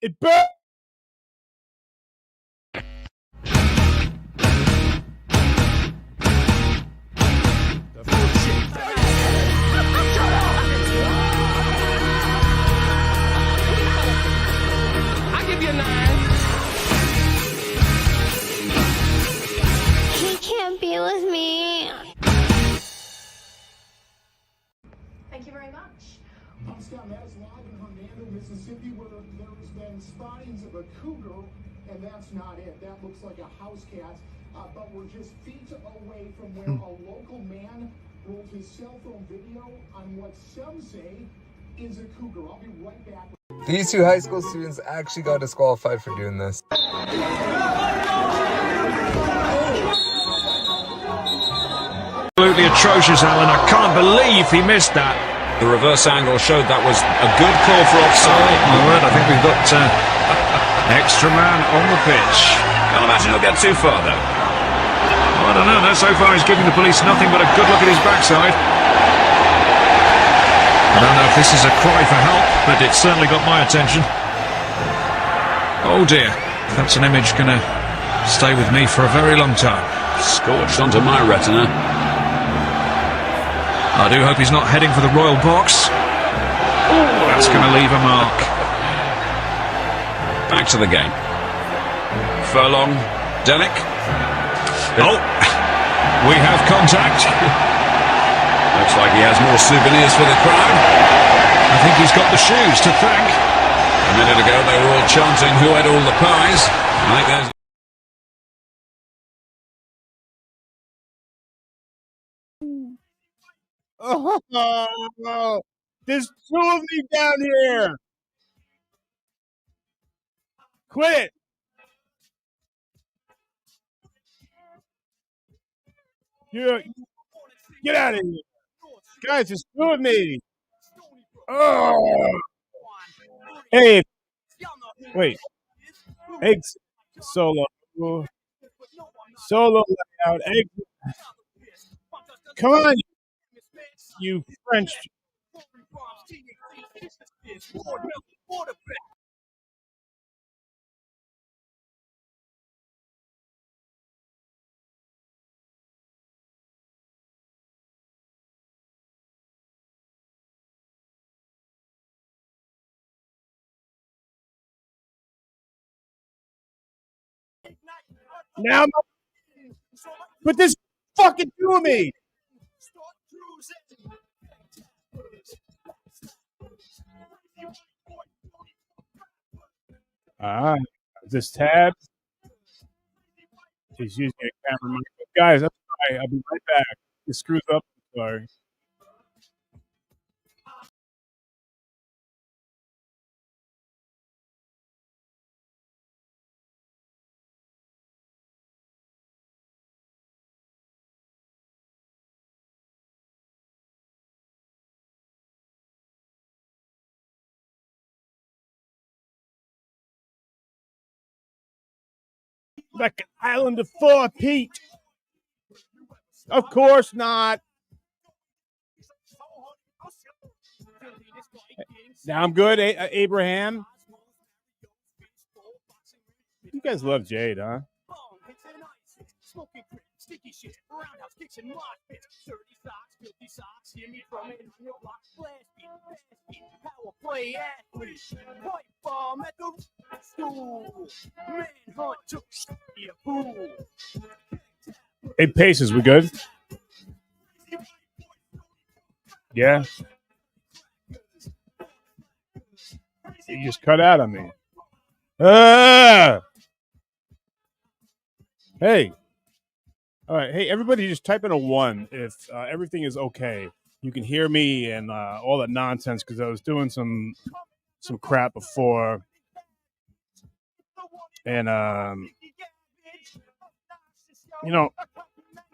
It burns. I'll give you a 9. He can't be with me. Thank you very much. Scott, that is live in Hernando, Mississippi, where there's been spottings of a cougar, and that's not it. That looks like a house cat, but we're just feet away from where a local man rolled his cell phone video on what some say is a cougar. I'll be right back. These two high school students actually got disqualified for doing this. Absolutely atrocious, Alan. I can't believe he missed that. The reverse angle showed that was a good call for offside. My word, I think we've got extra man on the pitch. Can't imagine he'll get too far, though. I don't know. No, so far he's giving the police nothing but a good look at his backside. I don't know if this is a cry for help, but it's certainly got my attention. Oh dear, that's an image gonna stay with me for a very long time. Scorched onto my retina. I do hope he's not heading for the royal box. Oh, that's going to leave a mark. Back to the game. Furlong, Delic. Oh, we have contact. Looks like he has more souvenirs for the crowd. I think he's got the shoes to thank. A minute ago they were all chanting who had all the pies. I think there's... Oh, there's two of me down here. Quit it. Get out of here. Guys, there's two of me. Oh. Hey. Wait. Eggs. Solo. Solo layout. Eggs. Come on. You French. Now, but this fucking do me. This tab. He's using a camera mic. Guys, I'm sorry. I'll be right back. It screws up. I'm sorry. Like an island of four, Pete. Of course not. Now I'm good, Abraham. You guys love Jade, huh? Hey, Paces, we good? Yeah. You just cut out on me. Hey. All right. Hey, everybody just type in a 1 if everything is okay. You can hear me and all that nonsense because I was doing some crap before. And,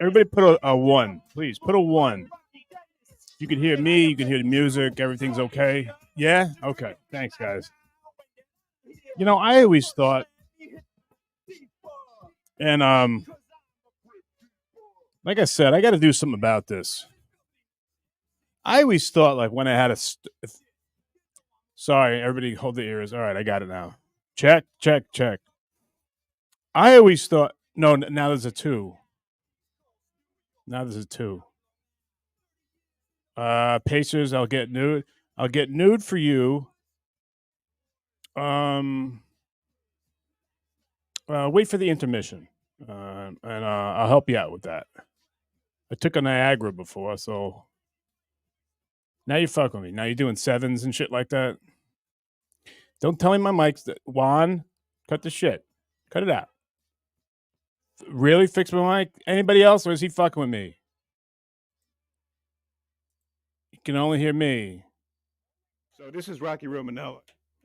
everybody put a 1. Please, put a 1. You can hear me. You can hear the music. Everything's okay. Yeah? Okay. Thanks, guys. I always thought, and like I said, I got to do something about this. I always thought, like, when I had sorry, everybody hold their ears. All right, I got it now. Check. I always thought no. Now there's a 2. Now there's a 2. Pacers. I'll get nude. I'll get nude for you. Wait for the intermission, and I'll help you out with that. I took a Niagara before, so now you fuck with me. Now you're doing 7s and shit like that. Don't tell me my mic's Juan. Cut the shit. Cut it out. Really fix my mic? Anybody else, or is he fucking with me? You can only hear me. So this is Rocky Romanella.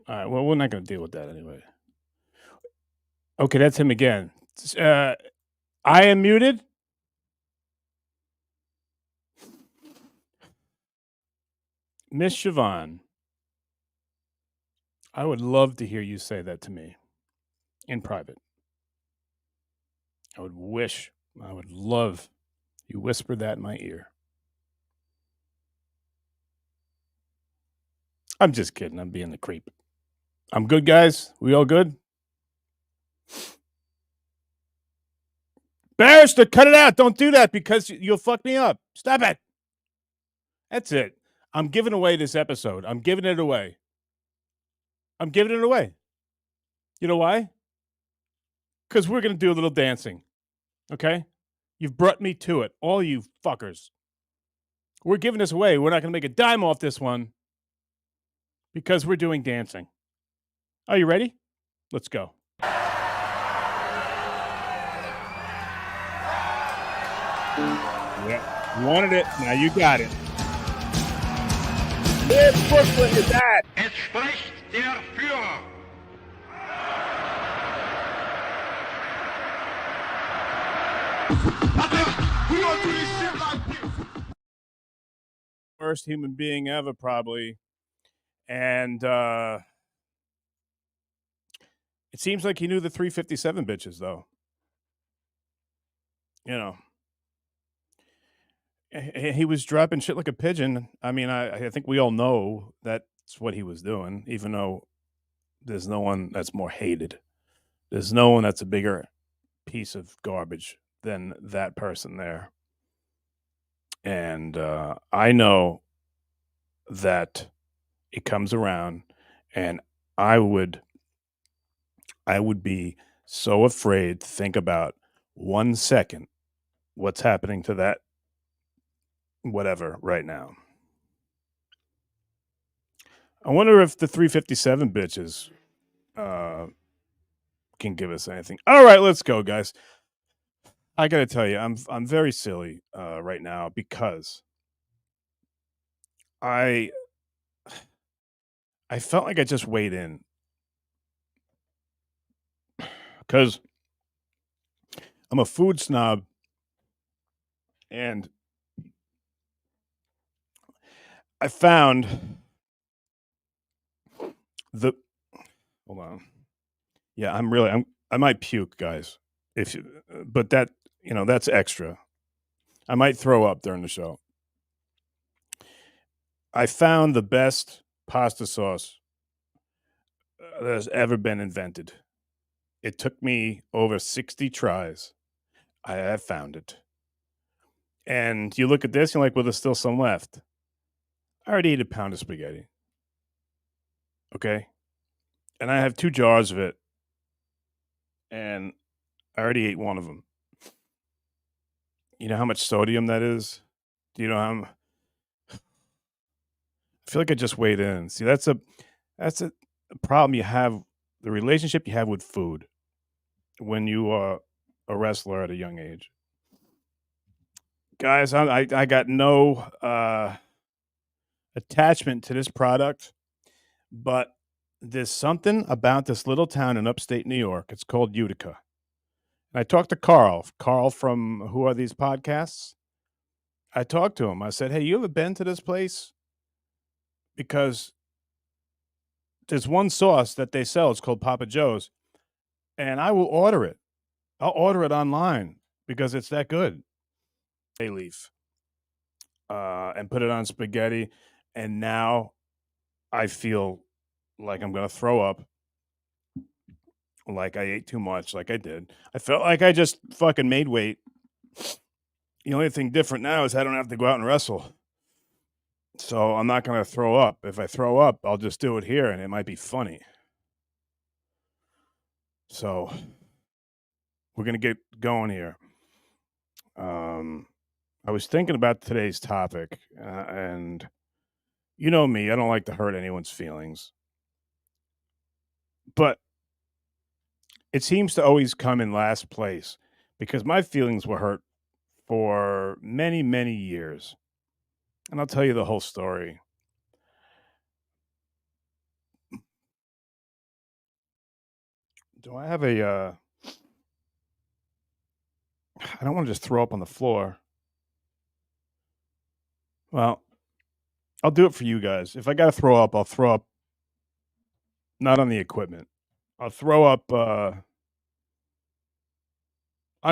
All right. Well, we're not going to deal with that anyway. Okay, that's him again. I am muted. Miss Siobhan, I would love to hear you say that to me in private. I would love you whisper that in my ear. I'm just kidding. I'm being the creep. I'm good, guys. We all good? Barrister, cut it out. Don't do that because you'll fuck me up. Stop it. That's it. I'm giving away this episode. I'm giving it away. You know why? Because we're going to do a little dancing. Okay? You've brought me to it. All you fuckers. We're giving this away. We're not going to make a dime off this one because we're doing dancing. Are you ready? Let's go. Yeah, you wanted it. Now you got it. Where Brooklyn is at? Es spricht der Führer. We gonna do this shit like this. Worst human being ever, probably. And it seems like he knew the 357 bitches, though. You know. He was dropping shit like a pigeon. I mean, I think we all know that's what he was doing, even though there's no one that's more hated. There's no one that's a bigger piece of garbage than that person there. And I know that it comes around, and I would be so afraid to think about 1 second what's happening to that whatever right now. I wonder if the 357 bitches can give us anything. All right, let's go, guys. I gotta tell you, I'm very silly right now because I felt like I just weighed in because I'm a food snob, and I found the hold on. Yeah, I might puke, guys. But that's extra. I might throw up during the show. I found the best pasta sauce that has ever been invented. It took me over 60 tries. I have found it. And you look at this, you're like, well, there's still some left. I already ate a pound of spaghetti. Okay? And I have 2 jars of it. And I already ate one of them. You know how much sodium that is? Do you know how I feel like I just weighed in. See, that's a problem you have, the relationship you have with food when you are a wrestler at a young age. Guys, I got no attachment to this product, but there's something about this little town in upstate New York. It's called Utica. And I talked to Carl from Who Are These Podcasts? I talked to him. I said, hey, you ever been to this place? Because there's one sauce that they sell. It's called Papa Joe's. And I will order it. I'll order it online because it's that good. Bay leaf. And put it on spaghetti. And now I feel like I'm going to throw up. like I ate too much, like I did. I felt like I just fucking made weight. The only thing different now is I don't have to go out and wrestle. So I'm not going to throw up. If I throw up, I'll just do it here and it might be funny. So we're going to get going here. I was thinking about today's topic, and you know me, I don't like to hurt anyone's feelings. But it seems to always come in last place because my feelings were hurt for many, many years. And I'll tell you the whole story. Do I have a I don't want to just throw up on the floor. Well, I'll do it for you guys. If I got to throw up, I'll throw up not on the equipment. I'll throw up on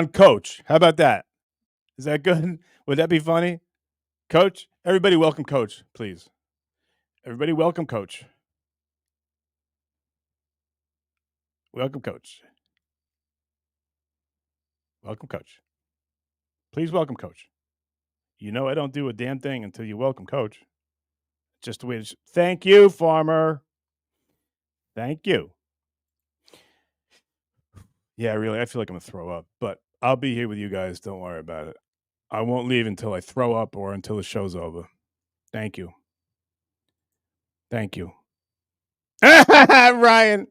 Coach. How about that? Is that good? Would that be funny? Coach, everybody welcome Coach, please. Everybody welcome Coach. Welcome Coach. Welcome Coach. Please welcome Coach. You know I don't do a damn thing until you welcome Coach. Just the way it is. Thank you, Farmer. Thank you. Yeah, really, I feel like I'm gonna throw up, but I'll be here with you guys. Don't worry about it. I won't leave until I throw up or until the show's over. Thank you. Thank you. Ryan.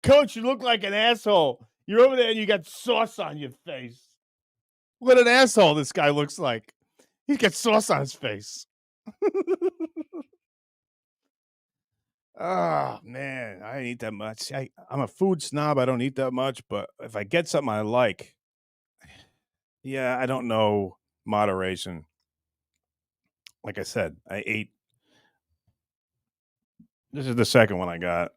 Coach, you look like an asshole. You're over there and you got sauce on your face. What an asshole this guy looks like. He's got sauce on his face. Oh man, I didn't eat that much. I'm a food snob. I don't eat that much, but if I get something I like, yeah, I don't know moderation. Like I said, I ate. This is the second one I got.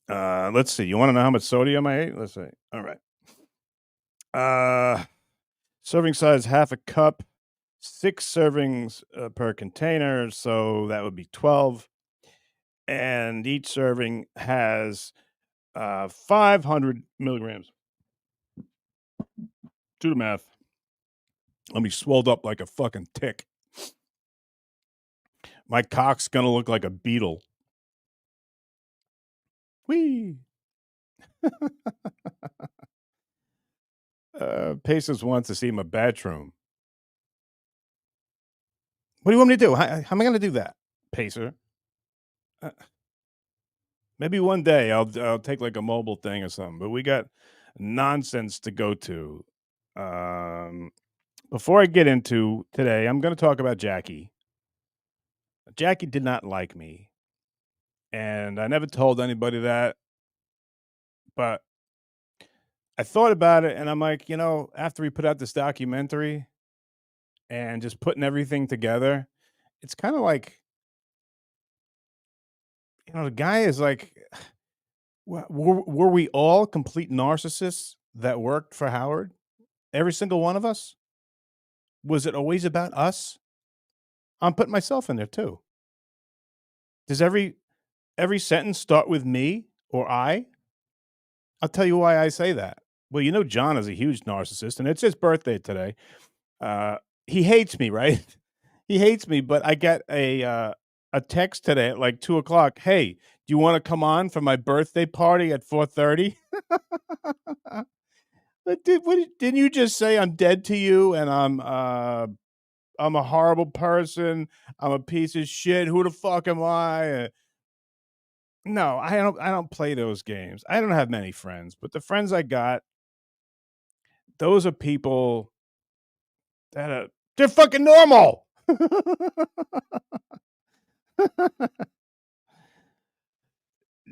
Let's see. You want to know how much sodium I ate? Let's see. All right. Serving size half a cup, 6 servings per container, so that would be 12. And each serving has 500 milligrams. Do the math. Let me swelled up like a fucking tick. My cock's gonna look like a beetle. Whee! Patience wants to see my bedroom. What do you want me to do? How am I gonna do that, Pacer? Uh, maybe one day I'll take like a mobile thing or something. But we got nonsense to go to. Before I get into today, I'm going to talk about Jackie. Jackie did not like me, and I never told anybody that. But I thought about it, and I'm like, after we put out this documentary and just putting everything together, it's kind of like, the guy is like, were we all complete narcissists that worked for Howard? Every single one of us? Was it always about us? I'm putting myself in there too. Does every sentence start with me or I? I'll tell you why I say that. Well, John is a huge narcissist, and it's his birthday today. He hates me, right? He hates me, but I get a text today at like 2:00. Hey, do you want to come on for my birthday party at 4:30? But didn't you just say I'm dead to you and I'm a horrible person? I'm a piece of shit. Who the fuck am I? No, I don't play those games. I don't have many friends, but the friends I got, those are people that they're fucking normal.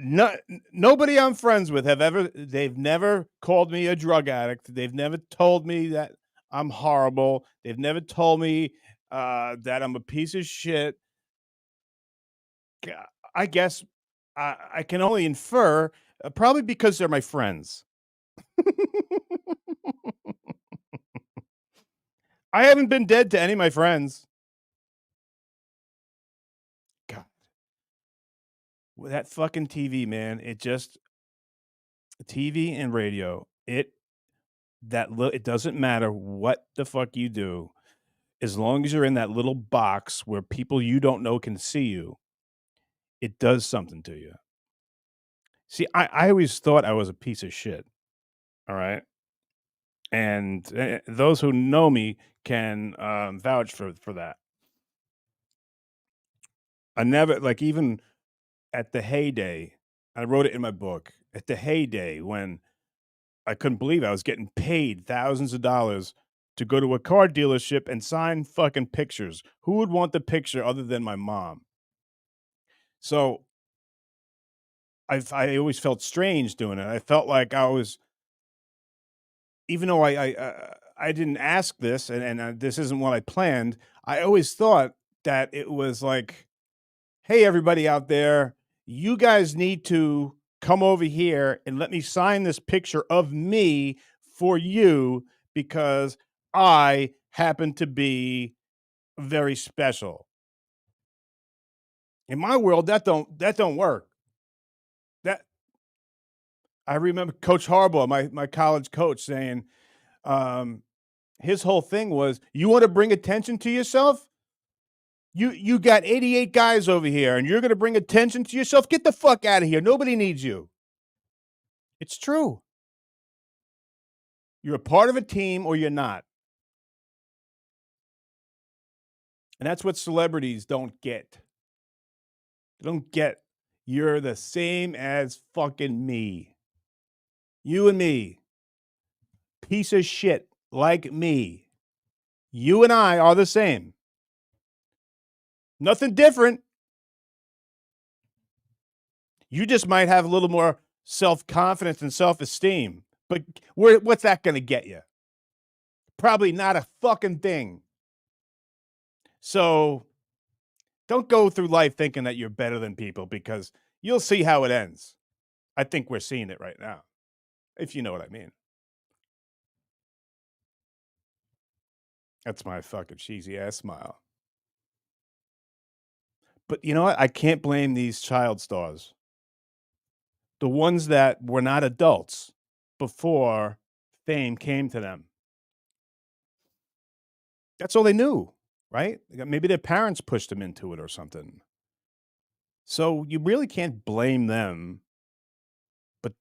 No, nobody I'm friends with they've never called me a drug addict. They've never told me that I'm horrible. They've never told me that I'm a piece of shit. I guess I can only infer, probably because they're my friends. I haven't been dead to any of my friends. God. With that fucking TV, man, TV and radio, it doesn't matter what the fuck you do, as long as you're in that little box where people you don't know can see you, it does something to you. See, I always thought I was a piece of shit, all right? And, those who know me can, vouch for that. I never like, even at the heyday, I wrote it in my book, at the heyday when I couldn't believe I was getting paid thousands of dollars to go to a car dealership and sign fucking pictures. Who would want the picture other than my mom? So, I always felt strange doing it. I felt like I was, even though I didn't ask this, and this isn't what I planned, I always thought that it was like, "Hey, everybody out there, you guys need to come over here and let me sign this picture of me for you because I happen to be very special." In my world, that don't work. That I remember Coach Harbaugh, my college coach, saying, um, his whole thing was, "You want to bring attention to yourself? You got 88 guys over here, and you're going to bring attention to yourself? Get the fuck out of here. Nobody needs you." It's true. You're a part of a team or you're not. And that's what celebrities don't get. They don't get, you're the same as fucking me. You and me. Piece of shit like me. You and I are the same. Nothing different. You just might have a little more self-confidence and self-esteem. But what's that going to get you? Probably not a fucking thing. So don't go through life thinking that you're better than people, because you'll see how it ends. I think we're seeing it right now, if you know what I mean. That's my fucking cheesy ass smile. But you know what? I can't blame these child stars. The ones that were not adults before fame came to them. That's all they knew, right? Maybe their parents pushed them into it or something. So you really can't blame them. But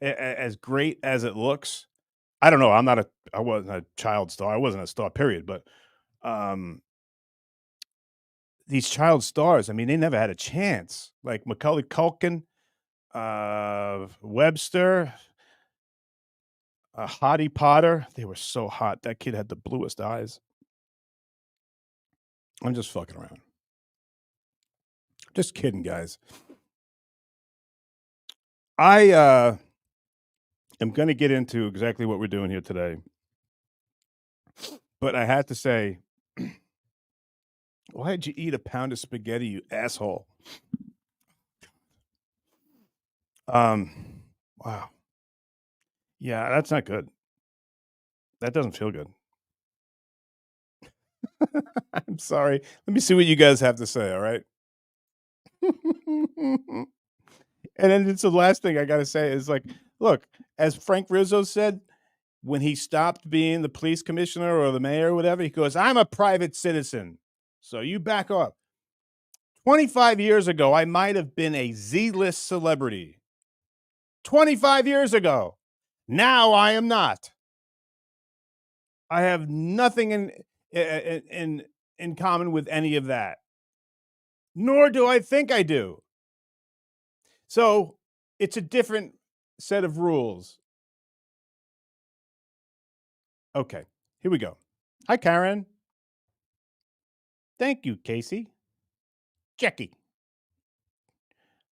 as great as it looks, I don't know. I wasn't a child star. I wasn't a star, period. But um, these child stars, I mean, they never had a chance. Like Macaulay Culkin, Webster, Hottie Potter. They were so hot. That kid had the bluest eyes. I'm just fucking around. Just kidding, guys. I am going to get into exactly what we're doing here today. But I had to say, why did you eat a pound of spaghetti, you asshole? Wow. Yeah, that's not good. That doesn't feel good. I'm sorry. Let me see what you guys have to say, all right? And then it's the last thing I got to say is like, look, as Frank Rizzo said, when he stopped being the police commissioner or the mayor or whatever, he goes, "I'm a private citizen. So you back up." 25 years ago, I might have been a Z-list celebrity. 25 years ago. Now I am not. I have nothing in common with any of that. Nor do I think I do. So it's a different set of rules. Okay, here we go. Hi, Karen. Thank you, Casey. Jackie.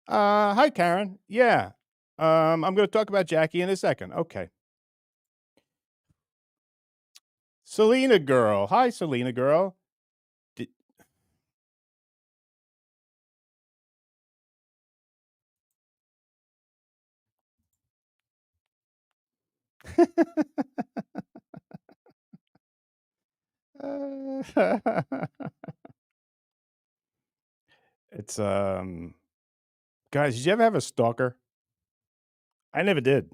Hi, Karen. Yeah. I'm going to talk about Jackie in a second. Okay. Selena girl. Hi, Selena girl. Did... It's guys, did you ever have a stalker? I never did.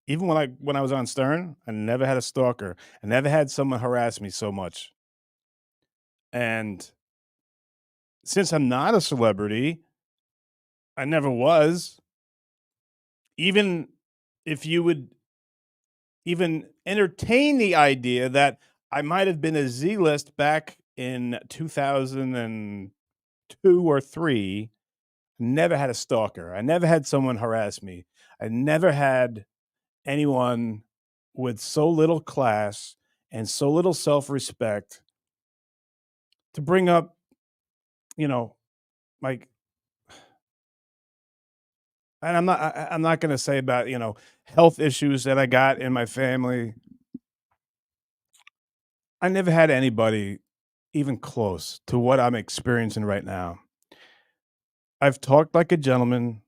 Even when I was on Stern, I never had a stalker. I never had someone harass me so much. And since I'm not a celebrity, I never was. Even if you would even entertain the idea that I might have been a Z-list back in 2002 or 3, never had a stalker. I never had someone harass me. I never had anyone with so little class and so little self-respect to bring up, you know, like, and I'm not going to say about, health issues that I got in my family. I never had anybody even close to what I'm experiencing right now. I've talked like a gentleman.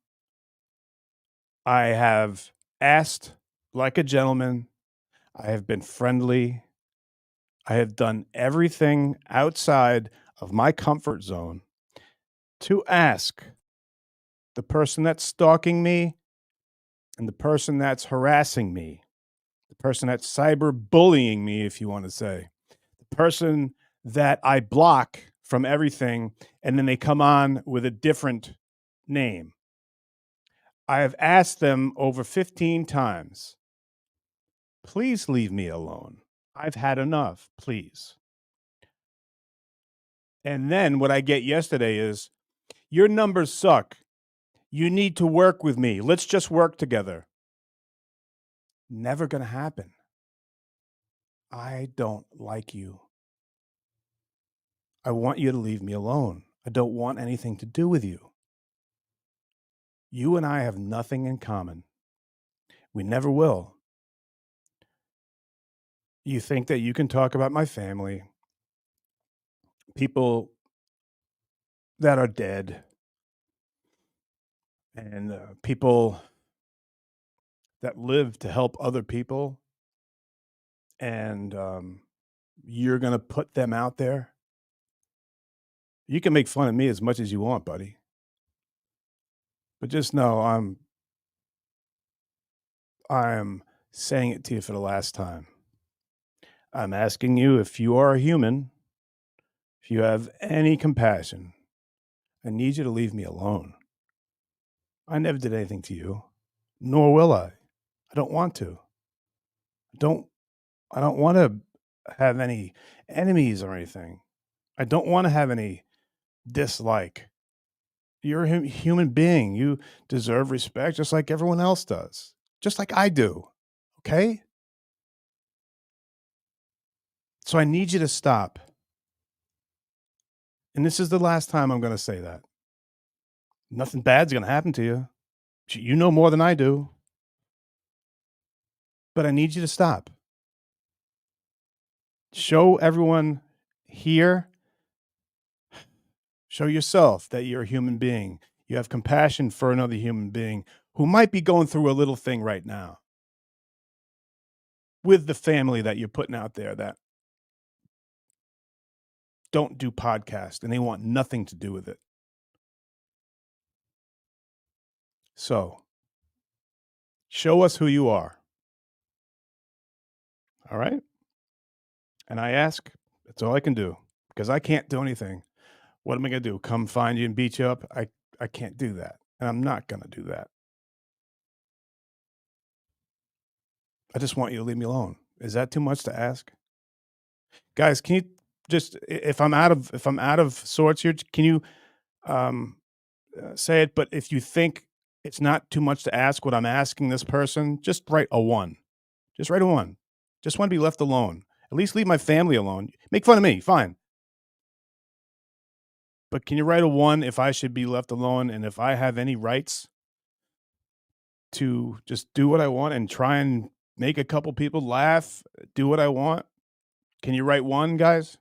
I have asked like a gentleman. I have been friendly. I have done everything outside of my comfort zone to ask the person that's stalking me and the person that's harassing me, the person that's cyberbullying me, if you want to say, the person that I block from everything and then they come on with a different name. I have asked them over 15 times, please leave me alone. I've had enough, please. And then what I get yesterday is, your numbers suck. You need to work with me. Let's just work together. Never going to happen. I don't like you. I want you to leave me alone. I don't want anything to do with you. You and I have nothing in common. We never will. You think that you can talk about my family, people that are dead, and people that live to help other people, and you're going to put them out there? You can make fun of me as much as you want, buddy. But just know I'm saying it to you for the last time. I'm asking you, if you are a human, if you have any compassion, I need you to leave me alone. I never did anything to you, nor will I. I don't want to. Don't I don't want to have any enemies or anything. I don't want to have any dislike. You're a human being. You deserve respect just like everyone else does. Just like I do. Okay? So I need you to stop. And this is the last time I'm going to say that. Nothing bad's going to happen to you. You know more than I do. But I need you to stop. Show everyone here, show yourself that you're a human being. You have compassion for another human being who might be going through a little thing right now with the family that you're putting out there that don't do podcasts and they want nothing to do with it. So show us who you are. All right? And I ask, that's all I can do, because I can't do anything. What am I going to do? Come find you and beat you up? I can't do that. And I'm not going to do that. I just want you to leave me alone. Is that too much to ask? Guys, can you just, if I'm out of sorts here, can you say it? But if you think it's not too much to ask what I'm asking this person, just write a 1. Just write a 1. Just want to be left alone. At least leave my family alone. Make fun of me, fine. But can you write a 1 if I should be left alone and if I have any rights to just do what I want and try and make a couple people laugh, do what I want? Can you write 1, guys?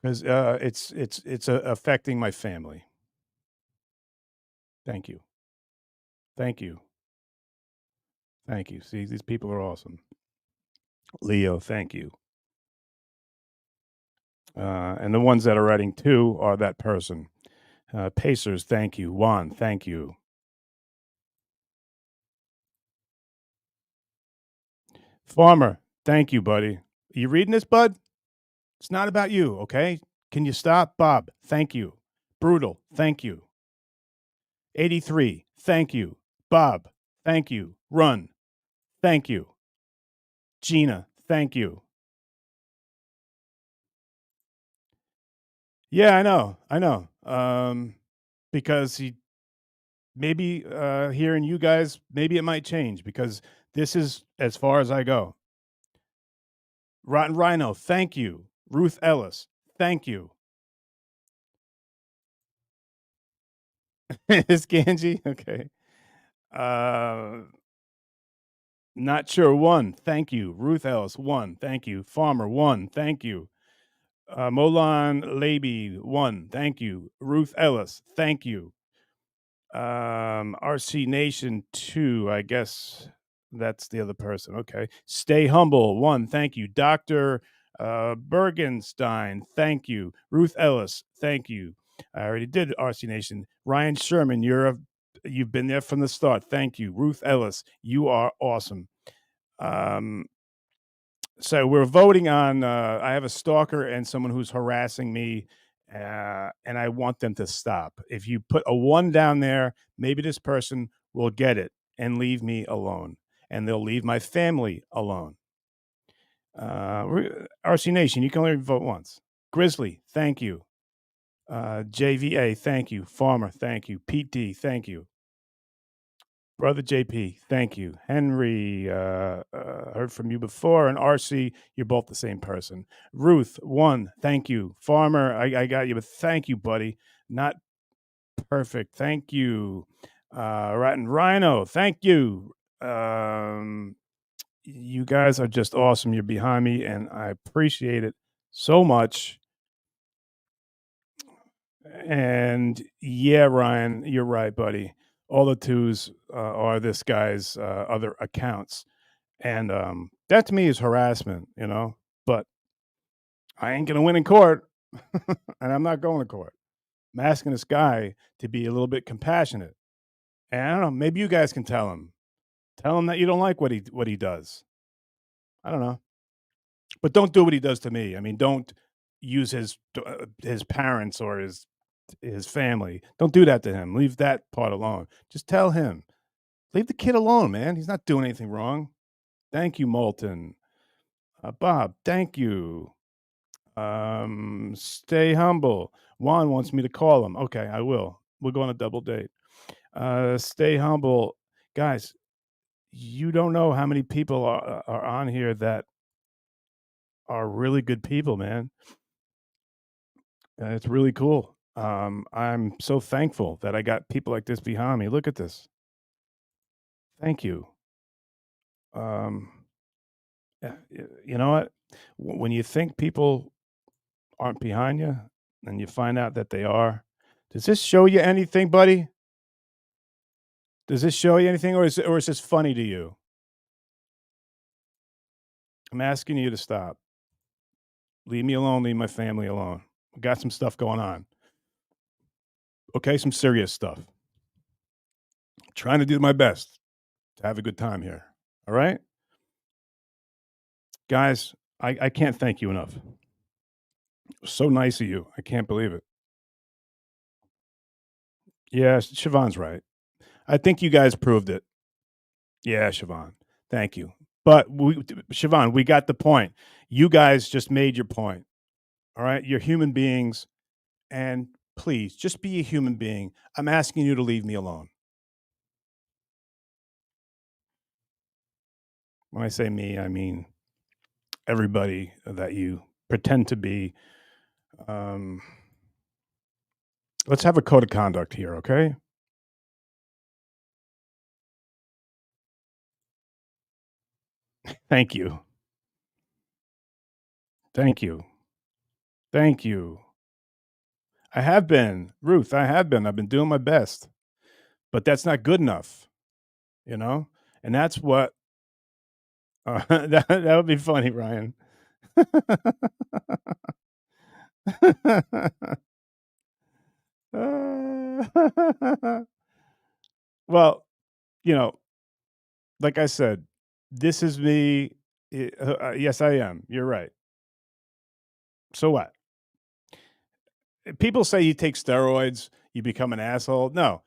Because it's affecting my family. Thank you. Thank you. Thank you. See, these people are awesome. Leo, thank you. And the ones that are writing 2 are that person. Pacers, thank you. Juan, thank you. Farmer, thank you, buddy. You reading this, bud? It's not about you, okay? Can you stop? Bob, thank you. Brutal, thank you. 83, thank you. Bob, thank you. Run, thank you. Gina, thank you. Yeah, I know. Because he maybe hearing you guys, maybe it might change because this is as far as I go. Rotten Rhino, thank you. Ruth Ellis, thank you. Is Ganji? Okay. Not sure. One, thank you. Ruth Ellis, one, thank you. Farmer, one, thank you. Molan Laby, one, thank you. Ruth Ellis, thank you. RC Nation, two, I guess that's the other person. Okay. Stay Humble, one, thank you. Dr. Bergenstein, thank you. Ruth Ellis, thank you. I already did RC Nation. Ryan Sherman, you've been there from the start. Thank you. Ruth Ellis, you are awesome. So we're voting on. I have a stalker and someone who's harassing me, and I want them to stop. If you put a one down there, maybe this person will get it and leave me alone, and they'll leave my family alone. RC Nation, you can only vote once. Grizzly, thank you. JVA, thank you. Farmer, thank you. Pete D, thank you. Brother JP, thank you. Henry, heard from you before. And RC, you're both the same person. Ruth, one, thank you. Farmer, I got you, but thank you, buddy. Not perfect. Thank you. Rotten Rhino, thank you. You guys are just awesome. You're behind me, and I appreciate it so much. And yeah, Ryan, you're right, buddy. All the twos are this guy's other accounts. And that to me is harassment, but I ain't going to win in court. And I'm not going to court. I'm asking this guy to be a little bit compassionate. And I don't know, maybe you guys can tell him. Tell him that you don't like what he does. I don't know. But don't do what he does to me. I mean, don't use his parents or his family. Don't do that to him. Leave that part alone. Just tell him. Leave the kid alone, man. He's not doing anything wrong. Thank you, Moulton. Bob, thank you. Stay humble. Juan wants me to call him. Okay, I will. We'll go on a double date. Stay humble. Guys, you don't know how many people are on here that are really good people, man. It's really cool. I'm so thankful that I got people like this behind me. Look at this. Thank you. You know what? When you think people aren't behind you and you find out that they are, does this show you anything, buddy? Does this show you anything, or is this funny to you? I'm asking you to stop. Leave me alone. Leave my family alone. We got some stuff going on. Okay, some serious stuff. I'm trying to do my best to have a good time here. All right? Guys, I can't thank you enough. So nice of you. I can't believe it. Yeah, Siobhan's right. I think you guys proved it. Yeah, Siobhan. Thank you. But Siobhan, we got the point. You guys just made your point. All right? You're human beings, and please just be a human being. I'm asking you to leave me alone. When I say me, I mean everybody that you pretend to be. Let's have a code of conduct here, okay? Thank you. Thank you. Thank you. I have been, Ruth, I have been. I've been doing my best. But that's not good enough, you know? And that's what that would be funny, Ryan. Well, you know, like I said, this is me. Yes, I am. You're right. So what? People say you take steroids, you become an asshole. No,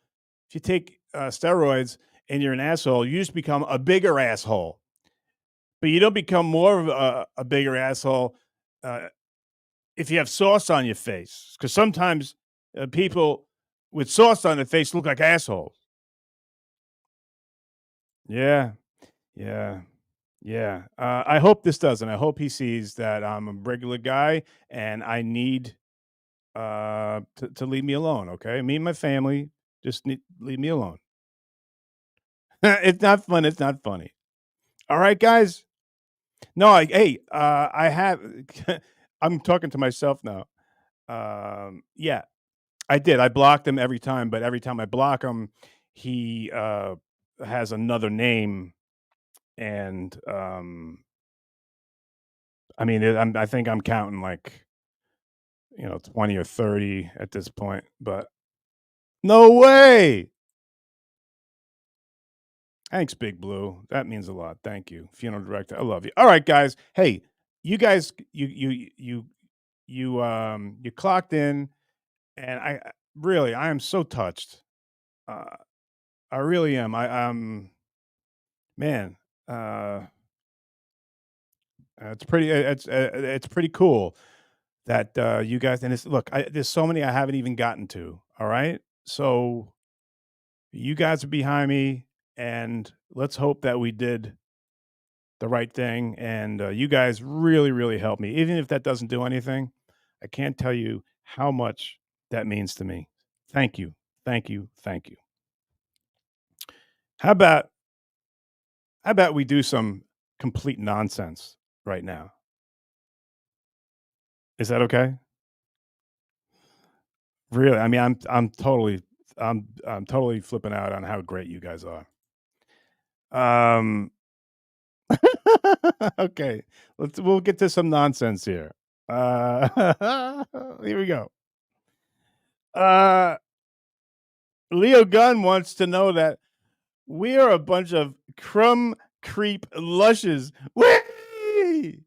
if you take steroids and you're an asshole, you just become a bigger asshole. But you don't become more of a bigger asshole uh, if you have sauce on your face. Because sometimes people with sauce on their face look like assholes. Yeah, yeah, yeah. I hope this doesn't. I hope he sees that I'm a regular guy and I need to leave me alone. Okay, me and my family just need leave me alone. It's not fun. It's not funny. All right, guys. No, hey, I have. I'm talking to myself now. Yeah, I did. I blocked him every time, but every time I block him, he has another name, and I mean, I think I'm counting like 20 or 30 at this point. But no way. Thanks, Big Blue. That means a lot. Thank you, funeral director. I love you. All right, guys. Hey, you guys, you clocked in, and really, I am so touched. Uh, I really am. Man, uh, it's pretty cool that you guys and it's look. There's so many I haven't even gotten to. All right, so you guys are behind me, and let's hope that we did the right thing. And you guys really, really helped me. Even if that doesn't do anything, I can't tell you how much that means to me. Thank you. Thank you. Thank you. How about we do some complete nonsense right now? Is that okay? Really? I mean, I'm totally flipping out on how great you guys are. Um okay. We'll get to some nonsense here. Here we go. Uh Leo Gunn wants to know that we are a bunch of crumb creep lushes. Whee!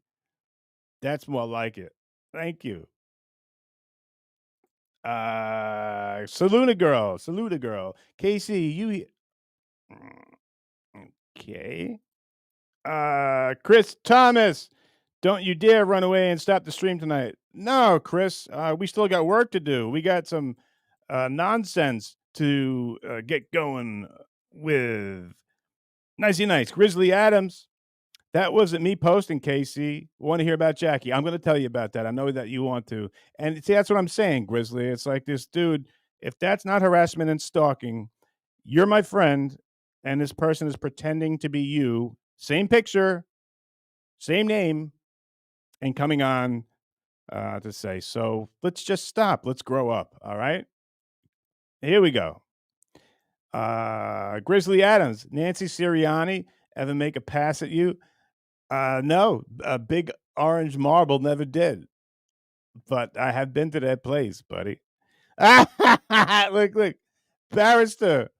That's more like it. Thank you. Salute a girl. Casey, okay. Chris Thomas, don't you dare run away and stop the stream tonight. No, Chris, we still got work to do. We got some nonsense to get going with. Nicey nice. Grizzly Adams. That wasn't me posting, Casey. Want to hear about Jackie? I'm going to tell you about that. I know that you want to. And see, that's what I'm saying, Grizzly. It's like this dude, if that's not harassment and stalking, you're my friend, and this person is pretending to be you. Same picture, same name, and coming on to say, so let's just stop. Let's grow up. All right. Here we go. Grizzly Adams, Nancy Sirianni ever make a pass at you? No, a big orange marble never did. But I have been to that place, buddy. Look, Barrister.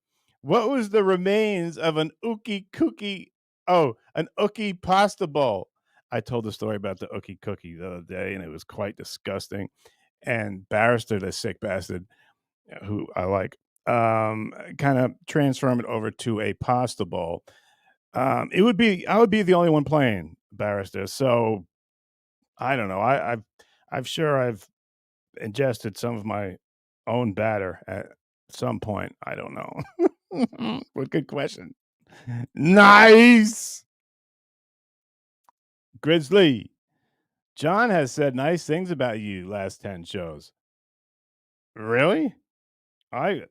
What was the remains of an ookie cookie? Oh, an ookie pasta bowl. I told the story about the ookie cookie the other day, and it was quite disgusting. And Barrister, the sick bastard, who I like, kind of transformed it over to a pasta bowl. I would be the only one playing Barrister. So I don't know. I'm sure I've ingested some of my own batter at some point. I don't know. What good question. Nice. Grizzly. John has said nice things about you last 10 shows. Really? I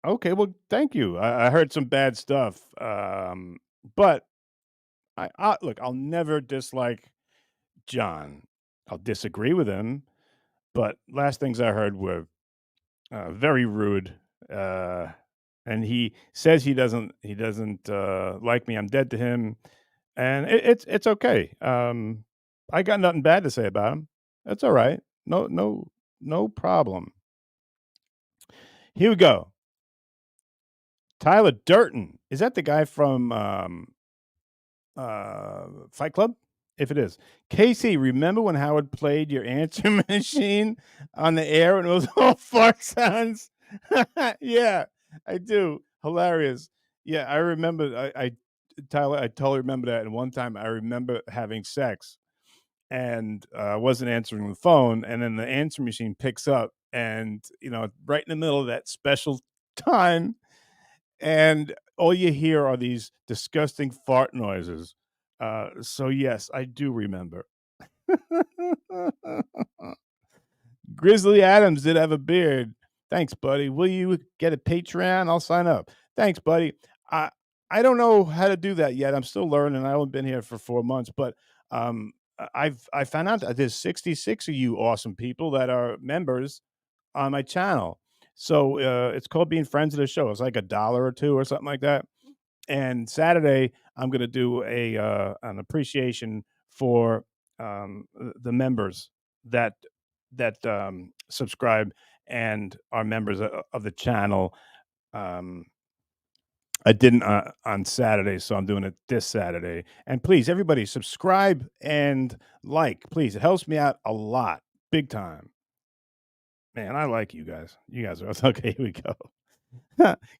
okay, well, thank you. I heard some bad stuff. But I look, I'll never dislike John. I'll disagree with him, but last things I heard were very rude. Uh, and he says he doesn't like me. I'm dead to him, and it's okay. I got nothing bad to say about him. That's all right. No problem. Here we go. Tyler Durden. Is that the guy from Fight Club? If it is. Casey, remember when Howard played your answer machine on the air and it was all fart sounds? Yeah, I do. Hilarious. Yeah, I remember. Tyler, I totally remember that. And one time I remember having sex and I wasn't answering the phone. And then the answer machine picks up and, right in the middle of that special time, and all you hear are these disgusting fart noises. So yes, I do remember. Grizzly Adams did have a beard. Thanks, buddy. Will you get a Patreon? I'll sign up. Thanks, buddy. I I don't know how to do that yet. I'm still learning. I only been here for 4 months, but I found out that there's 66 of you awesome people that are members on my channel. So it's called being friends of the show. It's like $1 or two or something like that. And Saturday, I'm going to do a an appreciation for the members that subscribe and are members of the channel. Um, I didn't on Saturday, so I'm doing it this Saturday. And please, everybody, subscribe and like. Please, it helps me out a lot, big time. Man, I like you guys. You guys are okay. Here we go.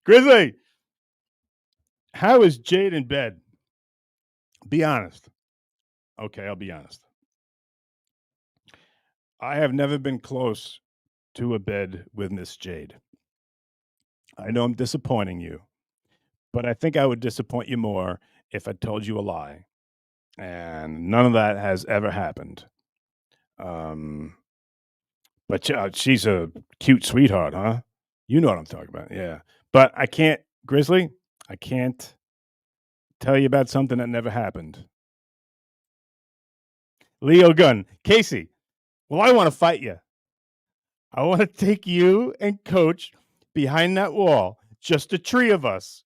Grizzly, how is Jade in bed? Be honest. Okay, I'll be honest. I have never been close to a bed with Miss Jade. I know I'm disappointing you, but I think I would disappoint you more if I told you a lie. And none of that has ever happened. Um, but she's a cute sweetheart, huh? You know what I'm talking about. Yeah. But I can't, Grizzly, I can't tell you about something that never happened. Leo Gunn, Casey, well, I want to fight you. I want to take you and Coach behind that wall, just the three of us.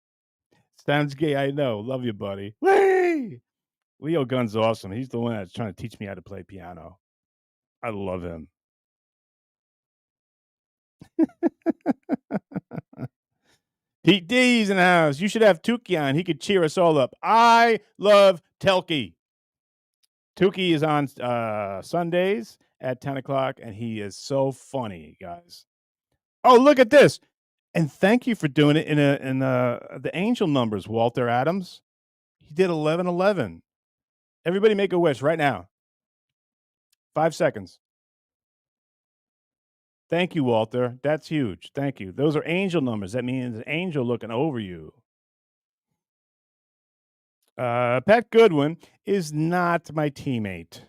Sounds gay, I know. Love you, buddy. Whee! Leo Gunn's awesome. He's the one that's trying to teach me how to play piano. I love him. Pete D's in the house. You should have Tukey on. He could cheer us all up. I love Telky. Tukey is on Sundays at 10 o'clock, and he is so funny, guys. Oh, look at this. And thank you for doing it in the angel numbers, Walter Adams. He did 1111. Everybody make a wish right now. 5 seconds. Thank you, Walter. That's huge. Thank you. Those are angel numbers. That means an angel looking over you. Pat Goodwin is not my teammate.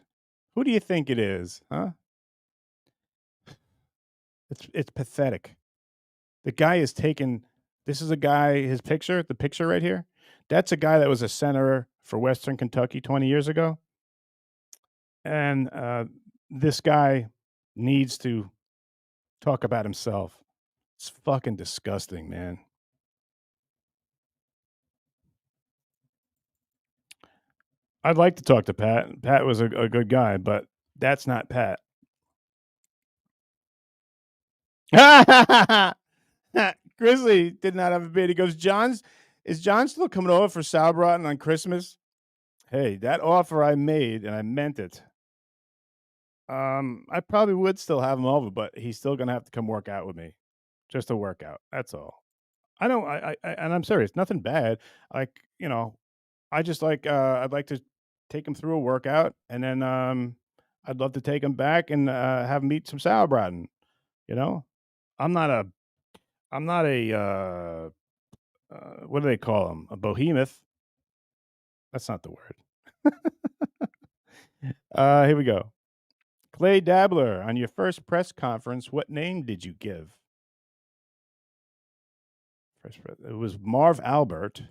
Who do you think it is? Huh? It's pathetic. The guy is taken. This is a guy. His picture, the picture right here. That's a guy that was a senator for Western Kentucky 20 years ago. And this guy needs to talk about himself. It's fucking disgusting, man. I'd like to talk to Pat. Pat was a good guy, but that's not Pat. Grizzly did not have a beard. He goes, is John still coming over for Sauerbraten on Christmas? Hey, that offer I made, and I meant it. I probably would still have him over, but he's still gonna have to come work out with me, just to work out. That's all. I don't. And I'm serious. Nothing bad. Like I just like. I'd like to take him through a workout, and then I'd love to take him back and have him eat some Sauerbraten. You know, I'm not a. I'm not a. What do they call him? A behemoth. That's not the word. Here we go. Clay Dabbler, on your first press conference, what name did you give? It was Marv Albert.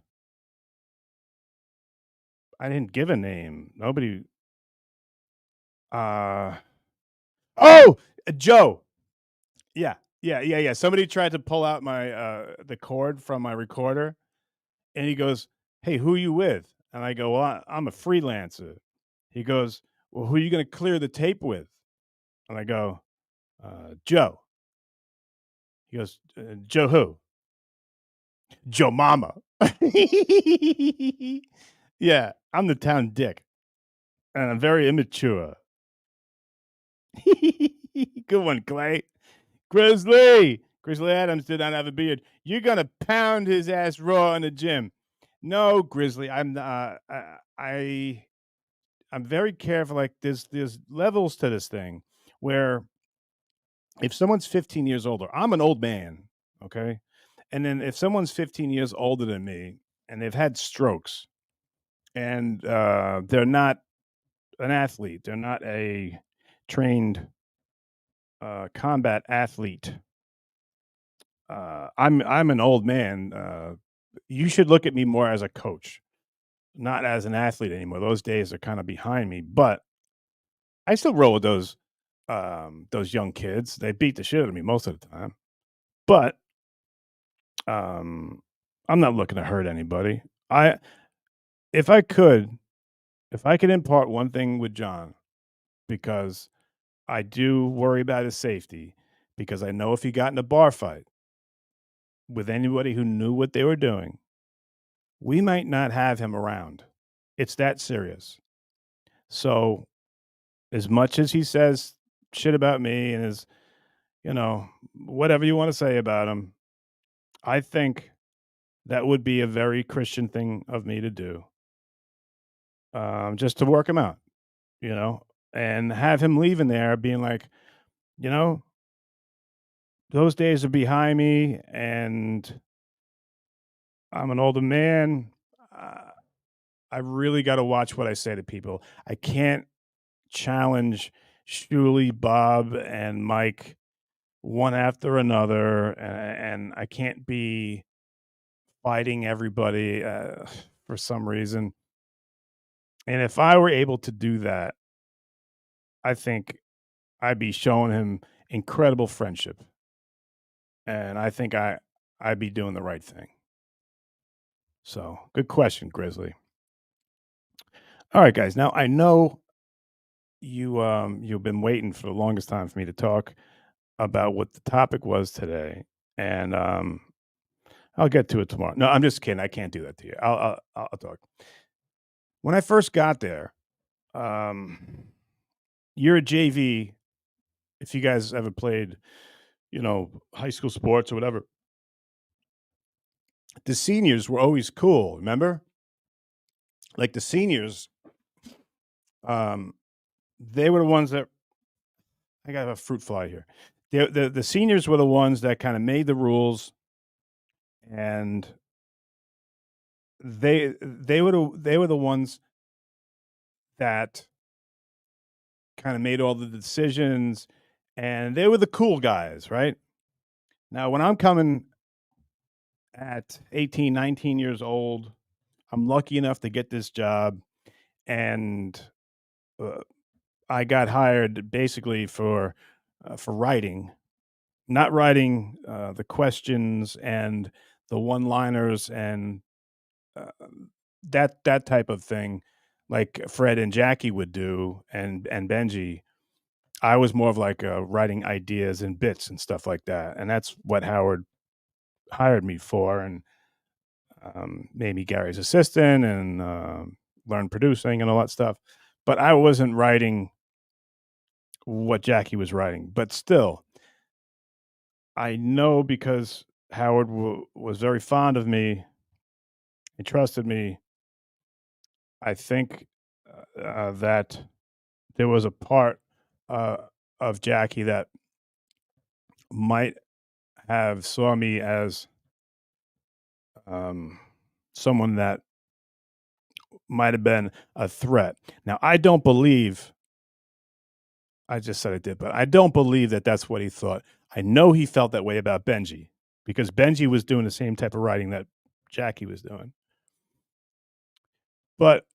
I didn't give a name. Nobody. Oh, Joe. Yeah. Somebody tried to pull out my the cord from my recorder, and he goes, "Hey, who are you with?" And I go, "Well, I'm a freelancer." He goes, "Well, who are you going to clear the tape with?" And I go, "Joe." He goes, Joe who? Joe Mama. Yeah, I'm the town dick, and I'm very immature. Good one, Clay. Grizzly. Grizzly Adams did not have a beard. You're gonna pound his ass raw in the gym. No, Grizzly. I'm very careful. Like there's levels to this thing where if someone's 15 years older, I'm an old man, okay? And then if someone's 15 years older than me and they've had strokes and they're not an athlete, they're not a trained combat athlete. I'm an old man. You should look at me more as a coach, not as an athlete anymore. Those days are kind of behind me, but I still roll with those young kids. They beat the shit out of me most of the time, but um, I'm not looking to hurt anybody. I if I could, if I could impart one thing with John, because I do worry about his safety, because I know if he got in a bar fight with anybody who knew what they were doing, we might not have him around. It's that serious. So, as much as he says shit about me and is, whatever you want to say about him, I think that would be a very Christian thing of me to do, just to work him out, you know, and have him leaving there being like, you know, those days are behind me and I'm an older man. Uh, I really got to watch what I say to people. I can't challenge Shuli, Bob, and Mike one after another, and I can't be fighting everybody for some reason. And if I were able to do that, I think I'd be showing him incredible friendship, and I think I'd be doing the right thing. So, good question, Grizzly. All right, guys. Now I know you've been waiting for the longest time for me to talk about what the topic was today, and I'll get to it tomorrow. No, I'm just kidding. I can't do that to you. I'll talk. When I first got there, um, you're a JV. If you guys ever played, high school sports or whatever, the seniors were always cool. Remember, like the seniors, um, they were the ones that I got a fruit fly here. The seniors were the ones that kind of made the rules, and they were the ones that kind of made all the decisions, and they were the cool guys, right? Now, when I'm coming at 18, 19 years old, I'm lucky enough to get this job, and uh, I got hired basically for writing, not writing the questions and the one-liners and uh, that type of thing, like Fred and Jackie would do, and Benji. I was more of like writing ideas and bits and stuff like that, and that's what Howard hired me for, and made me Gary's assistant and learned producing and all that stuff. But I wasn't writing what Jackie was writing. But still, I know because Howard was very fond of me. He trusted me. I think that there was a part uh, of Jackie that might have saw me as um, someone that might have been a threat. Now, I don't believe. I just said I did, but I don't believe that that's what he thought. I know he felt that way about Benji because Benji was doing the same type of writing that Jackie was doing. But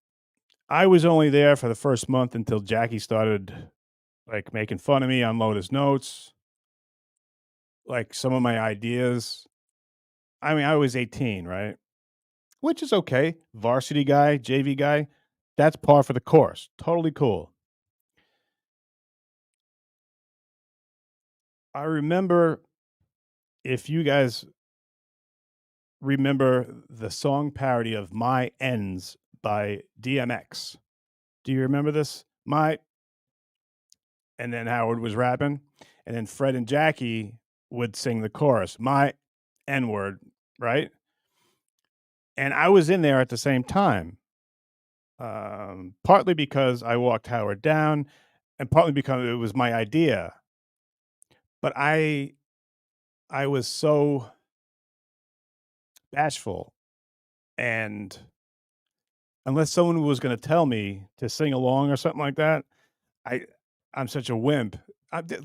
I was only there for the first month until Jackie started like making fun of me on Lotus Notes, like some of my ideas. I mean, I was 18, right? Which is okay. Varsity guy, JV guy, that's par for the course. Totally cool. I remember if you guys remember the song parody of "My Ends" by DMX. Do you remember this? And then Howard was rapping, and then Fred and Jackie would sing the chorus, "My N word," right? And I was in there at the same time, partly because I walked Howard down, and partly because it was my idea. But I was so bashful, and unless someone was going to tell me to sing along or something like that, I I'm such a wimp.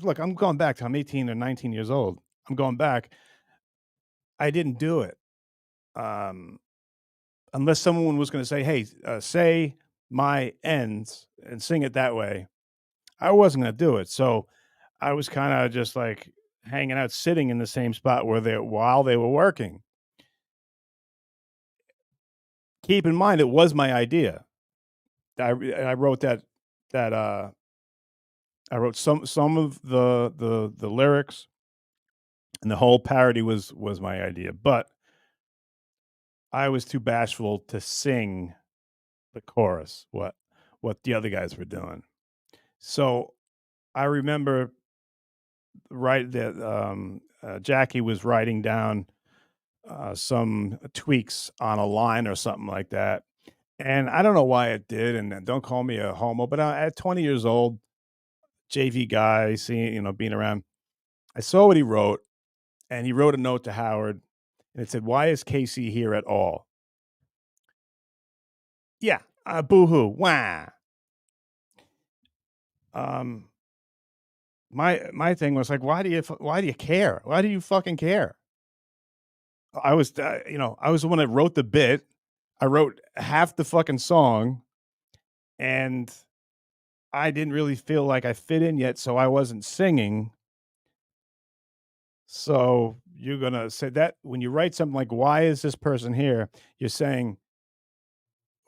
Look, I'm going back to I'm 18 or 19 years old. I'm going back. I didn't do it. Um, unless someone was going to say, "Hey, say my ends and sing it that way," I wasn't going to do it. So I was kind of just like hanging out, sitting in the same spot where they while they were working. Keep in mind, it was my idea. I wrote that I wrote some of the lyrics, and the whole parody was my idea. But I was too bashful to sing the chorus. What the other guys were doing. So I remember right that Jackie was writing down some tweaks on a line or something like that. And I don't know why it did. And don't call me a homo, but at 20 years old, JV guy, seeing, being around, I saw what he wrote, and he wrote a note to Howard, and it said, "Why is Casey here at all?" Yeah, boo hoo, wah. Um, my thing was like, why do you care? Why do you fucking care? I was the one that wrote the bit. I wrote half the fucking song, and I didn't really feel like I fit in yet, so I wasn't singing. So you're gonna say that when you write something like, "Why is this person here?" You're saying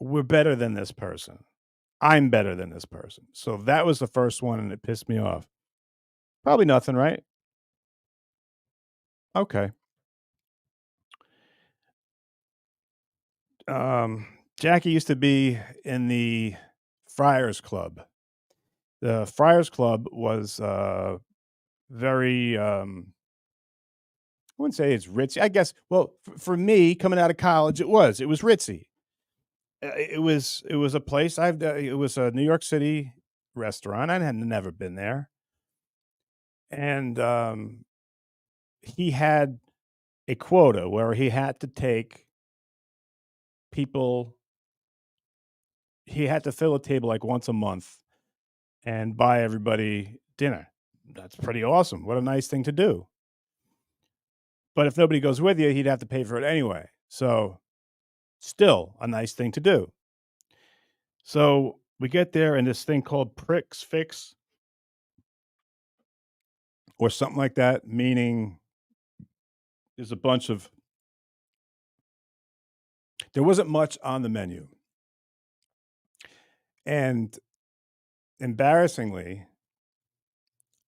we're better than this person. I'm better than this person. So that was the first one, and it pissed me off. Probably nothing, right? Okay. Um, Jackie used to be in the Friars Club. The Friars Club was very I wouldn't say it's ritzy. I guess well, for me coming out of college it was ritzy. It was a place it was a New York City restaurant. I had never been there. And he had a quota where he had to take people he had to fill a table like once a month and buy everybody dinner. That's pretty awesome. What a nice thing to do. But if nobody goes with you, he'd have to pay for it anyway. So, still a nice thing to do. So, we get there and this thing called Pricks Fix or something like that, meaning there's a bunch of there wasn't much on the menu. And embarrassingly,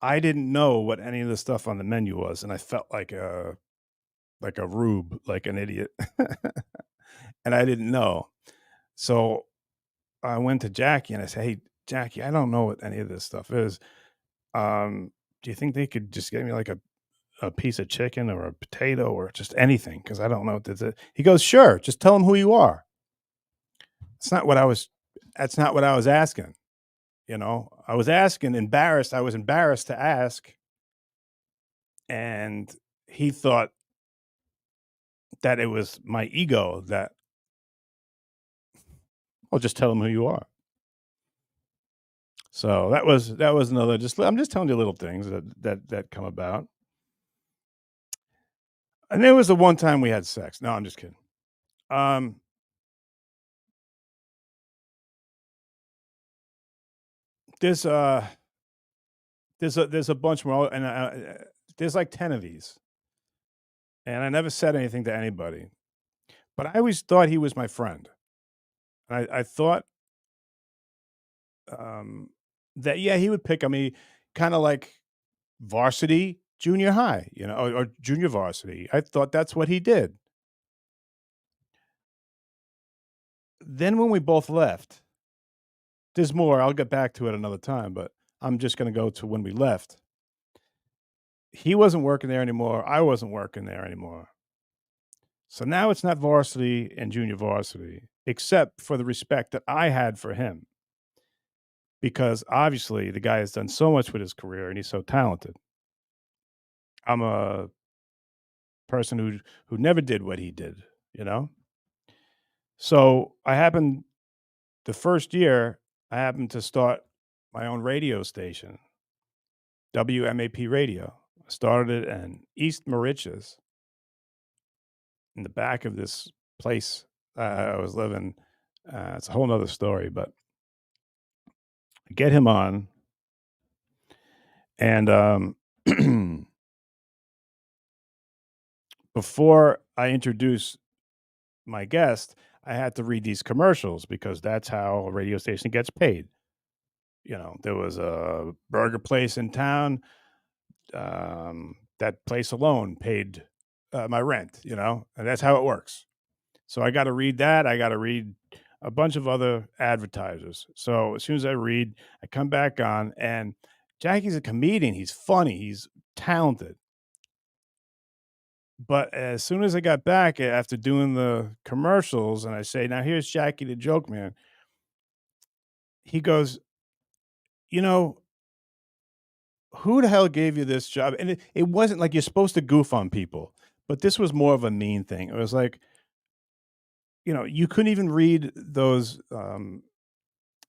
I didn't know what any of the stuff on the menu was, and I felt like a rube, like an idiot. And I didn't know. So I went to Jackie and I said, "Hey, Jackie, I don't know what any of this stuff is. Do you think they could just get me like a piece of chicken or a potato or just anything? Because I don't know what this is." He goes, "Sure, just tell them who you are." It's not what I was that's not what I was asking. I was asking embarrassed. I was embarrassed to ask. And he thought that it was my ego that, "Well, just tell them who you are." So that was another I'm just telling you little things that come about. And there was the one time we had sex. No, I'm just kidding. Um, there's there's a bunch more, and there's like 10 of these, and I never said anything to anybody, but I always thought he was my friend. And I thought um, that yeah, he would pick on me, kind of like Varsity. junior high, or junior varsity. I thought that's what he did. Then when we both left, there's more. I'll get back to it another time, but I'm just going to go to when we left. He wasn't working there anymore. I wasn't working there anymore. So now it's not varsity and junior varsity, except for the respect that I had for him. Because obviously the guy has done so much with his career and he's so talented. I'm a person who never did what he did, you know? So the first year, I happened to start my own radio station, WMAP Radio. I started it in East Mauritius, in the back of this place I was living. It's a whole nother story, but I get him on, and before I introduce my guest, I had to read these commercials because that's how a radio station gets paid. There was a burger place in town. That place alone paid my rent, and that's how it works. So I got to read that. I got to read a bunch of other advertisers. So as soon as I read, I come back on, and Jackie's a comedian. He's funny. He's talented. But as soon as I got back after doing the commercials, and I say, "Now here's Jackie the Joke Man," he goes, "You know, who the hell gave you this job?" And it wasn't like you're supposed to goof on people, but this was more of a mean thing. It was like, you couldn't even read those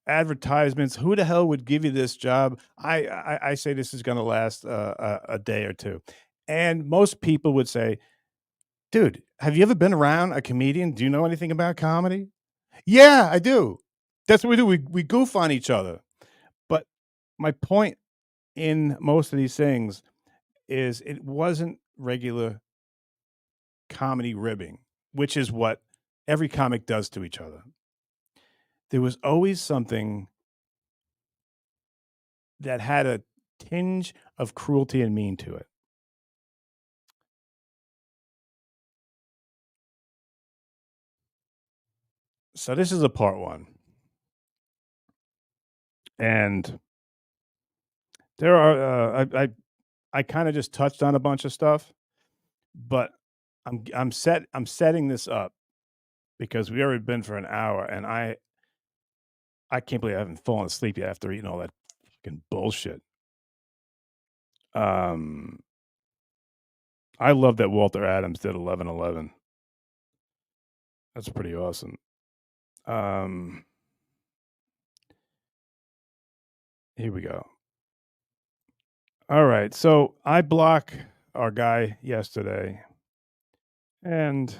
advertisements. Who the hell would give you this job? I say this is going to last a day or two, and most people would say, "Dude, have you ever been around a comedian? Do you know anything about comedy?" Yeah, I do. That's what we do. We goof on each other. But my point in most of these things is it wasn't regular comedy ribbing, which is what every comic does to each other. There was always something that had a tinge of cruelty and mean to it. So this is a part one. And there are I kind of just touched on a bunch of stuff, but I'm setting this up because we already been for an hour, and I can't believe I haven't fallen asleep yet after eating all that fucking bullshit. Um, I love that Walter Adams did 11:11. That's pretty awesome. Um, Here we go. All right, so I block our guy yesterday, and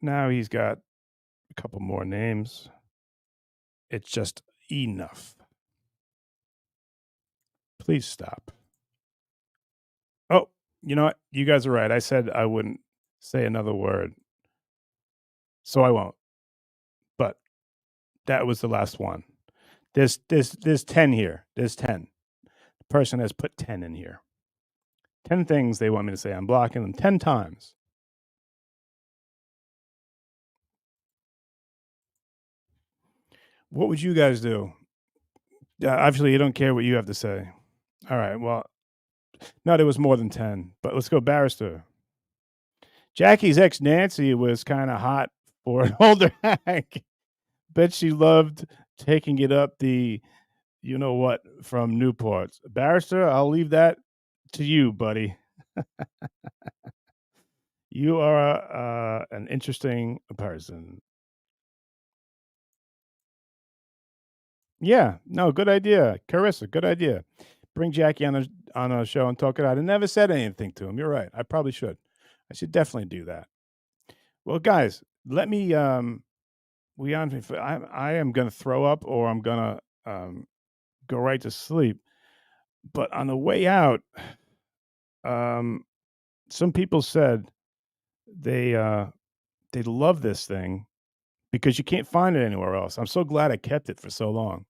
now he's got a couple more names. It's just enough. Please stop. Oh, you know what? You guys are right. I said I wouldn't say another word, so I won't. But that was the last one. There's 10 here. There's 10. The person has put 10 in here. 10 things they want me to say. I'm blocking them 10 times. What would you guys do? Obviously, you don't care what you have to say. All right. Well, no, there was more than 10. But let's go Barrister. Jackie's ex Nancy was kind of hot for an older hack. Bet she loved taking it up the you know what from Newport. Barrister, I'll leave that to you, buddy. You are an interesting person. Yeah, no, good idea. Carissa, good idea. Bring Jackie on a show and talk it out. I never said anything to him. You're right. I probably should. I should definitely do that. Well, guys, let me I am gonna throw up or I'm gonna go right to sleep. But on the way out, um some people said they love this thing because you can't find it anywhere else. I'm so glad I kept it for so long.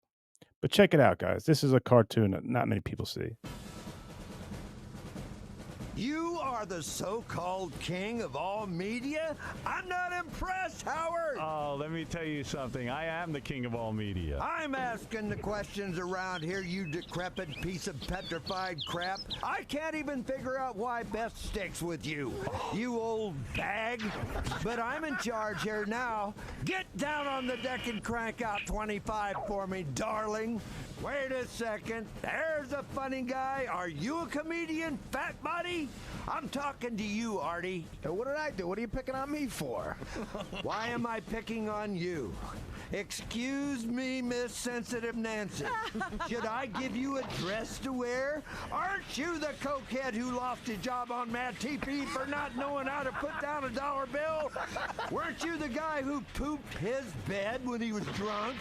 But check it out, guys. This is a cartoon that not many people see. You are the so-called king of all media? I'm not impressed, Howard! Oh, let me tell you something. I am the king of all media. I'm asking the questions around here, you decrepit piece of petrified crap. I can't even figure out why Beth sticks with you, you old bag. But I'm in charge here now. Get down on the deck and crank out 25 for me, darling. Wait a second. There's a funny guy. Are you a comedian, fat buddy? I'm talking to you, Artie. What did I do? What are you picking on me for? Why am I picking on you? Excuse me, Miss Sensitive Nancy. Should I give you a dress to wear? Aren't you the cokehead who lost his job on Mad TV for not knowing how to put down a dollar bill? Weren't you the guy who pooped his bed when he was drunk?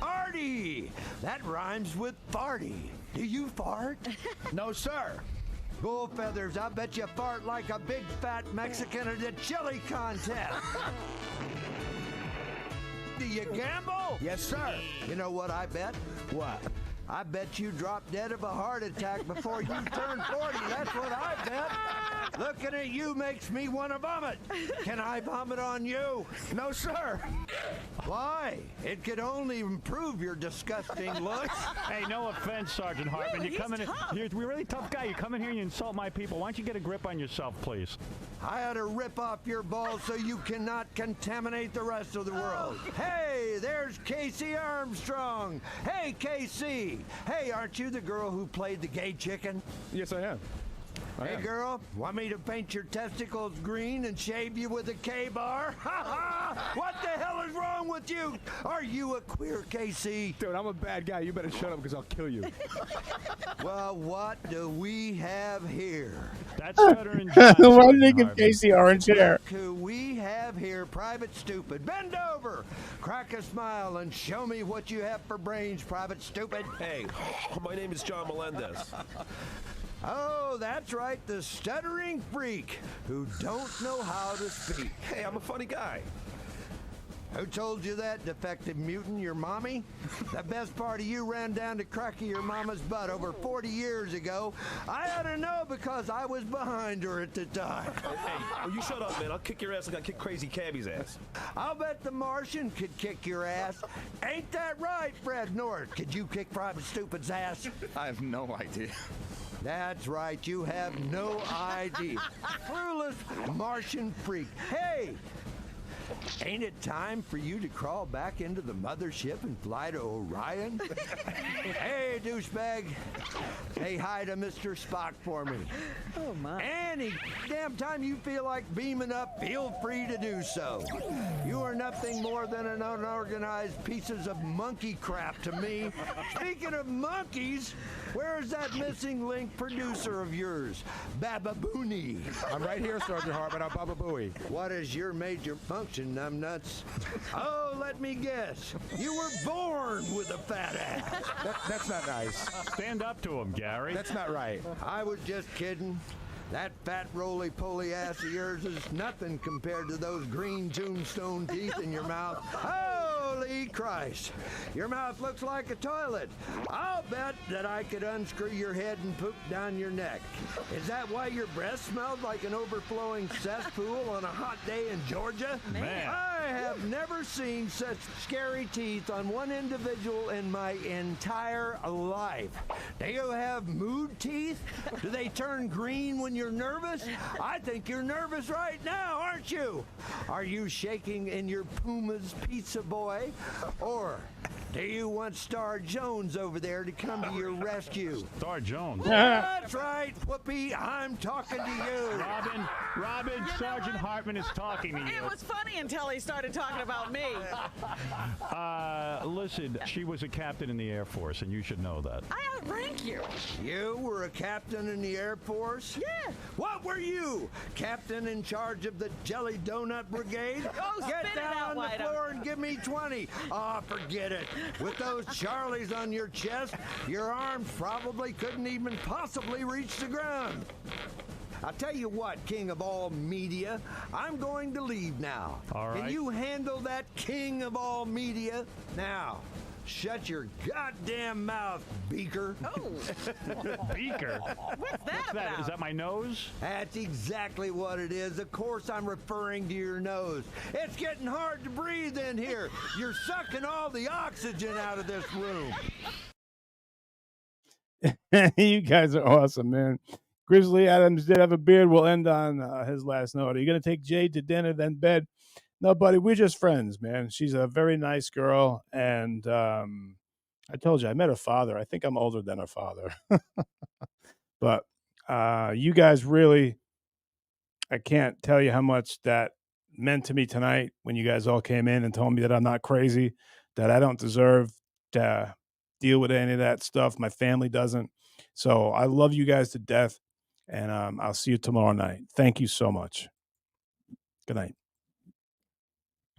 Artie! That rhymes with farty. Do you fart? No, sir. Bull feathers, I bet you fart like a big fat Mexican at a chili contest. Do you gamble? Yes, sir. You know what I bet? What? I bet you dropped dead of a heart attack before you turned 40. That's what I bet. Looking at you makes me want to vomit. Can I vomit on you? No, sir. Why? It could only improve your disgusting looks. Hey, no offense, Sergeant Hartman. You come in. You're a really tough guy. You come in here and you insult my people. Why don't you get a grip on yourself, please? I ought to rip off your balls so you cannot contaminate the rest of the world. Hey, there's Casey Armstrong. Hey, Casey. Hey, aren't you the girl who played the gay chicken? Yes, I am. Hey, girl, want me to paint your testicles green and shave you with a K-bar? Ha ha! What the hell is wrong with you? Are you a queer, Casey? Dude, I'm a bad guy. You better shut up because I'll kill you. Well, what do we have here? That's Stuttering Why John. they give Casey orange hair? Look who we have here, Private Stupid. Bend over, crack a smile, and show me what you have for brains, Private Stupid. Hey, my name is John Melendez. Oh, that's right, the stuttering freak who don't know how to speak. Hey, I'm a funny guy. Who told you that, defective mutant, your mommy? The best part of you ran down to cracky your mama's butt over 40 years ago. I ought to know because I was behind her at the time. Hey, you shut up, man. I'll kick your ass like I kick Crazy Cabby's ass. I'll bet the Martian could kick your ass. Ain't that right, Fred North? Could you kick Private Stupid's ass? I have no idea. That's right, you have no idea. Clueless Martian freak. Hey! Ain't it time for you to crawl back into the mothership and fly to Orion? Hey, douchebag. Say hi to Mr. Spock for me. Oh, my. Any damn time you feel like beaming up, feel free to do so. You are nothing more than an unorganized pieces of monkey crap to me. Speaking of monkeys, where's that missing link producer of yours, Baba Booey? I'm right here, Sergeant Hartman. I'm Baba Booey. What is your major function, numbnuts? Oh, let me guess. You were born with a fat ass. That's not nice. Stand up to him, Gary. That's not right. I was just kidding. That fat roly-poly ass of yours is nothing compared to those green tombstone teeth in your mouth. Holy Christ! Your mouth looks like a toilet. I'll bet that I could unscrew your head and poop down your neck. Is that why your breath smelled like an overflowing cesspool on a hot day in Georgia? Man. I have never seen such scary teeth on one individual in my entire life. Do you have mood teeth? Do they turn green when you're nervous? I think you're nervous right now, aren't you? Are you shaking in your Puma's Pizza Boy? Or do you want Star Jones over there to come to your rescue? Star Jones. That's right, Whoopi, I'm talking to you. Robin, Sergeant Hartman is talking to you. It was funny until he started talking about me. Listen, she was a captain in the Air Force, and you should know that. I outrank you. You were a captain in the Air Force? Yeah. What were you? Captain in charge of the Jelly Donut Brigade? Oh, Get spit it down out, on the White. floor and give me 20. Ah, forget it. With those Charlies on your chest, your arms probably couldn't even possibly reach the ground. I'll tell you what, king of all media, I'm going to leave now. All right. Can you handle that king of all media? Now, Shut your goddamn mouth, Beaker. Oh. Beaker? What's that about? Is that my nose? That's exactly what it is. Of course I'm referring to your nose. It's getting hard to breathe in here. You're sucking all the oxygen out of this room. You guys are awesome, man. Grizzly Adams did have a beard. We'll end on his last note. Are you going to take Jade to dinner, then bed? No, buddy, we're just friends, man. She's a very nice girl. And I told you, I met her father. I think I'm older than her father. But you guys really, I can't tell you how much that meant to me tonight when you guys all came in and told me that I'm not crazy, that I don't deserve to deal with any of that stuff. My family doesn't. So I love you guys to death. And I'll see you tomorrow night. Thank you so much. Good night.